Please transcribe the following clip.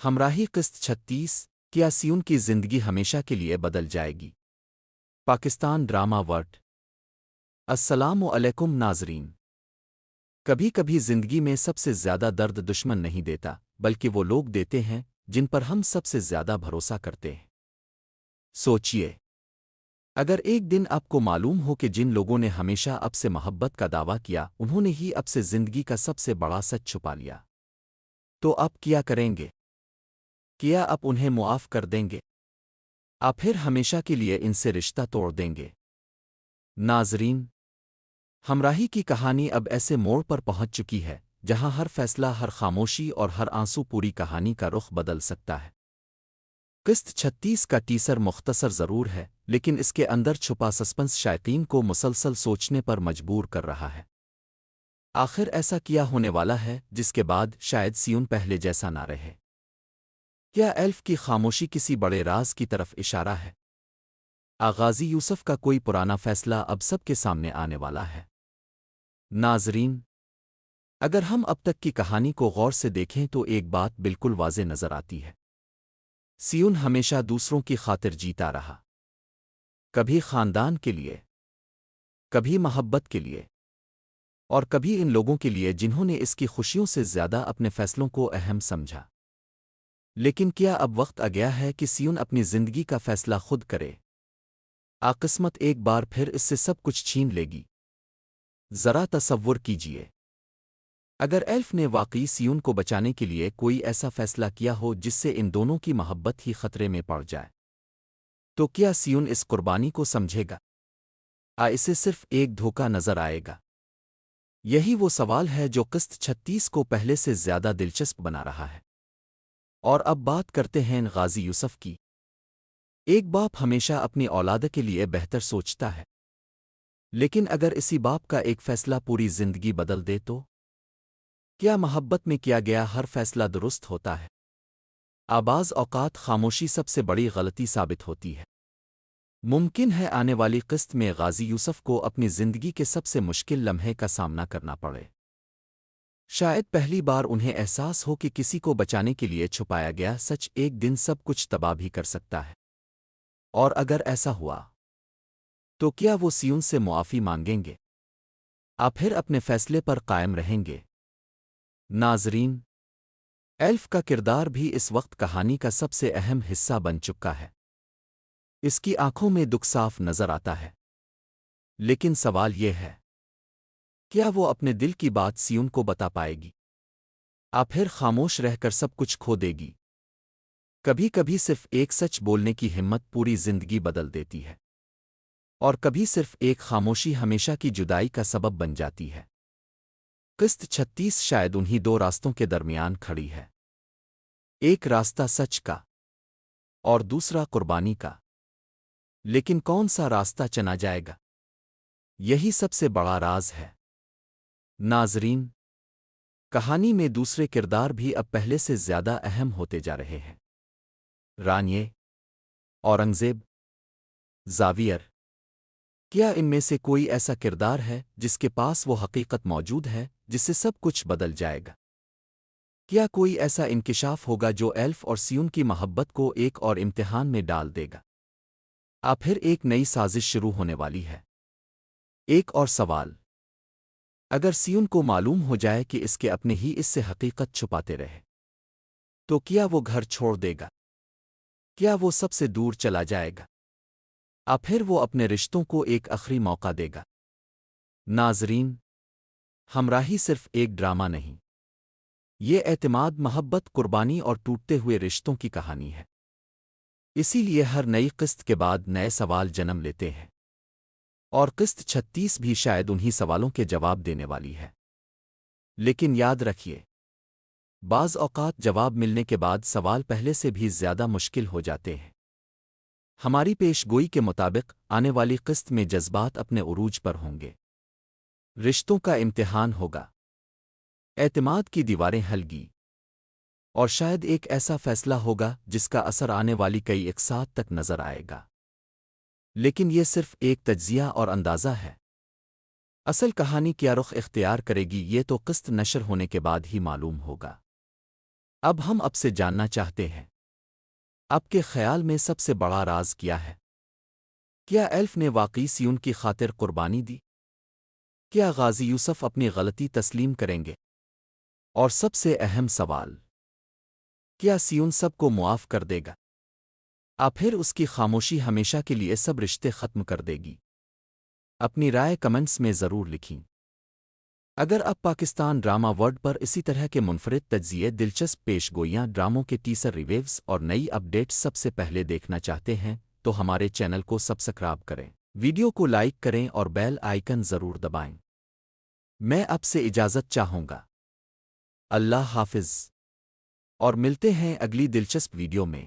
ہمراہی قسط 36 کیا سیون کی زندگی ہمیشہ کے لیے بدل جائے گی؟ Pakistan drama world. السلام علیکم ناظرین۔ کبھی کبھی زندگی میں سب سے زیادہ درد دشمن نہیں دیتا بلکہ وہ لوگ دیتے ہیں جن پر ہم سب سے زیادہ بھروسہ کرتے ہیں۔ سوچئے، اگر ایک دن آپ کو معلوم ہو کہ جن لوگوں نے ہمیشہ آپ سے محبت کا دعویٰ کیا انہوں نے ہی آپ سے زندگی کا سب سے بڑا سچ چھپا لیا، تو آپ کیا کریں گے؟ کیا آپ انہیں معاف کر دیں گے؟ آپ پھر ہمیشہ کے لیے ان سے رشتہ توڑ دیں گے؟ ناظرین، ہمراہی کی کہانی اب ایسے موڑ پر پہنچ چکی ہے جہاں ہر فیصلہ، ہر خاموشی اور ہر آنسو پوری کہانی کا رخ بدل سکتا ہے۔ قسط 36 کا ٹیسر مختصر ضرور ہے لیکن اس کے اندر چھپا سسپنس شائقین کو مسلسل سوچنے پر مجبور کر رہا ہے۔ آخر ایسا کیا ہونے والا ہے جس کے بعد شاید سیون پہلے جیسا نہ رہے؟ کیا ایلف کی خاموشی کسی بڑے راز کی طرف اشارہ ہے؟ غازی یوسف کا کوئی پرانا فیصلہ اب سب کے سامنے آنے والا ہے؟ ناظرین، اگر ہم اب تک کی کہانی کو غور سے دیکھیں تو ایک بات بالکل واضح نظر آتی ہے۔ سیون ہمیشہ دوسروں کی خاطر جیتا رہا، کبھی خاندان کے لیے، کبھی محبت کے لیے، اور کبھی ان لوگوں کے لیے جنہوں نے اس کی خوشیوں سے زیادہ اپنے فیصلوں کو اہم سمجھا۔ لیکن کیا اب وقت آ گیا ہے کہ سیون اپنی زندگی کا فیصلہ خود کرے؟ قسمت ایک بار پھر اس سے سب کچھ چھین لے گی؟ ذرا تصور کیجئے، اگر ایلف نے واقعی سیون کو بچانے کے لیے کوئی ایسا فیصلہ کیا ہو جس سے ان دونوں کی محبت ہی خطرے میں پڑ جائے، تو کیا سیون اس قربانی کو سمجھے گا؟ اسے صرف ایک دھوکہ نظر آئے گا؟ یہی وہ سوال ہے جو قسط 36 کو پہلے سے زیادہ دلچسپ بنا رہا ہے۔ اور اب بات کرتے ہیں غازی یوسف کی۔ ایک باپ ہمیشہ اپنی اولاد کے لیے بہتر سوچتا ہے، لیکن اگر اسی باپ کا ایک فیصلہ پوری زندگی بدل دے تو؟ کیا محبت میں کیا گیا ہر فیصلہ درست ہوتا ہے؟ بعض اوقات خاموشی سب سے بڑی غلطی ثابت ہوتی ہے۔ ممکن ہے آنے والی قسط میں غازی یوسف کو اپنی زندگی کے سب سے مشکل لمحے کا سامنا کرنا پڑے۔ شاید پہلی بار انہیں احساس ہو کہ کسی کو بچانے کے لیے چھپایا گیا سچ ایک دن سب کچھ تباہ بھی کر سکتا ہے۔ اور اگر ایسا ہوا تو کیا وہ سیون سے معافی مانگیں گے؟ آپ پھر اپنے فیصلے پر قائم رہیں گے؟ ناظرین، ایلف کا کردار بھی اس وقت کہانی کا سب سے اہم حصہ بن چکا ہے۔ اس کی آنکھوں میں دکھ صاف نظر آتا ہے، لیکن سوال یہ ہے، کیا وہ اپنے دل کی بات سیون کو بتا پائے گی؟ آپ پھر خاموش رہ کر سب کچھ کھو دے گی؟ کبھی کبھی صرف ایک سچ بولنے کی ہمت پوری زندگی بدل دیتی ہے، اور کبھی صرف ایک خاموشی ہمیشہ کی جدائی کا سبب بن جاتی ہے۔ قسط 36 شاید انہی دو راستوں کے درمیان کھڑی ہے، ایک راستہ سچ کا اور دوسرا قربانی کا۔ لیکن کون سا راستہ چنا جائے گا؟ یہی سب سے بڑا راز ہے۔ ناظرین، کہانی میں دوسرے کردار بھی اب پہلے سے زیادہ اہم ہوتے جا رہے ہیں۔ رانیے، اورنگزیب، زاویئر، کیا ان میں سے کوئی ایسا کردار ہے جس کے پاس وہ حقیقت موجود ہے جس سے سب کچھ بدل جائے گا؟ کیا کوئی ایسا انکشاف ہوگا جو ایلف اور سیون کی محبت کو ایک اور امتحان میں ڈال دے گا؟ پھر ایک نئی سازش شروع ہونے والی ہے۔ ایک اور سوال، اگر سیون کو معلوم ہو جائے کہ اس کے اپنے ہی اس سے حقیقت چھپاتے رہے، تو کیا وہ گھر چھوڑ دے گا؟ کیا وہ سب سے دور چلا جائے گا؟ پھر وہ اپنے رشتوں کو ایک آخری موقع دے گا؟ ناظرین، ہمراہی صرف ایک ڈرامہ نہیں، یہ اعتماد، محبت، قربانی اور ٹوٹتے ہوئے رشتوں کی کہانی ہے۔ اسی لیے ہر نئی قسط کے بعد نئے سوال جنم لیتے ہیں، اور قسط 36 بھی شاید انہی سوالوں کے جواب دینے والی ہے۔ لیکن یاد رکھیے، بعض اوقات جواب ملنے کے بعد سوال پہلے سے بھی زیادہ مشکل ہو جاتے ہیں۔ ہماری پیش گوئی کے مطابق آنے والی قسط میں جذبات اپنے عروج پر ہوں گے، رشتوں کا امتحان ہوگا، اعتماد کی دیواریں ہلگی، اور شاید ایک ایسا فیصلہ ہوگا جس کا اثر آنے والی کئی اقساط تک نظر آئے گا۔ لیکن یہ صرف ایک تجزیہ اور اندازہ ہے۔ اصل کہانی کیا رخ اختیار کرے گی یہ تو قسط نشر ہونے کے بعد ہی معلوم ہوگا۔ اب ہم اب سے جاننا چاہتے ہیں، آپ کے خیال میں سب سے بڑا راز کیا ہے؟ کیا ایلف نے واقعی سیون کی خاطر قربانی دی؟ کیا غازی یوسف اپنی غلطی تسلیم کریں گے؟ اور سب سے اہم سوال، کیا سیون سب کو معاف کر دے گا؟ پھر اس کی خاموشی ہمیشہ کے لیے سب رشتے ختم کر دے گی؟ اپنی رائے کمنٹس میں ضرور لکھیں۔ اگر آپ پاکستان ڈرامہ ورلڈ پر اسی طرح کے منفرد تجزیے، دلچسپ پیش گوئیاں، ڈراموں کے ٹیسر ریویوز اور نئی اپڈیٹس سب سے پہلے دیکھنا چاہتے ہیں تو ہمارے چینل کو سبسکرائب کریں، ویڈیو کو لائک کریں اور بیل آئیکن ضرور دبائیں۔ میں اب سے اجازت چاہوں گا۔ اللہ حافظ، اور ملتے ہیں اگلی دلچسپ ویڈیو میں۔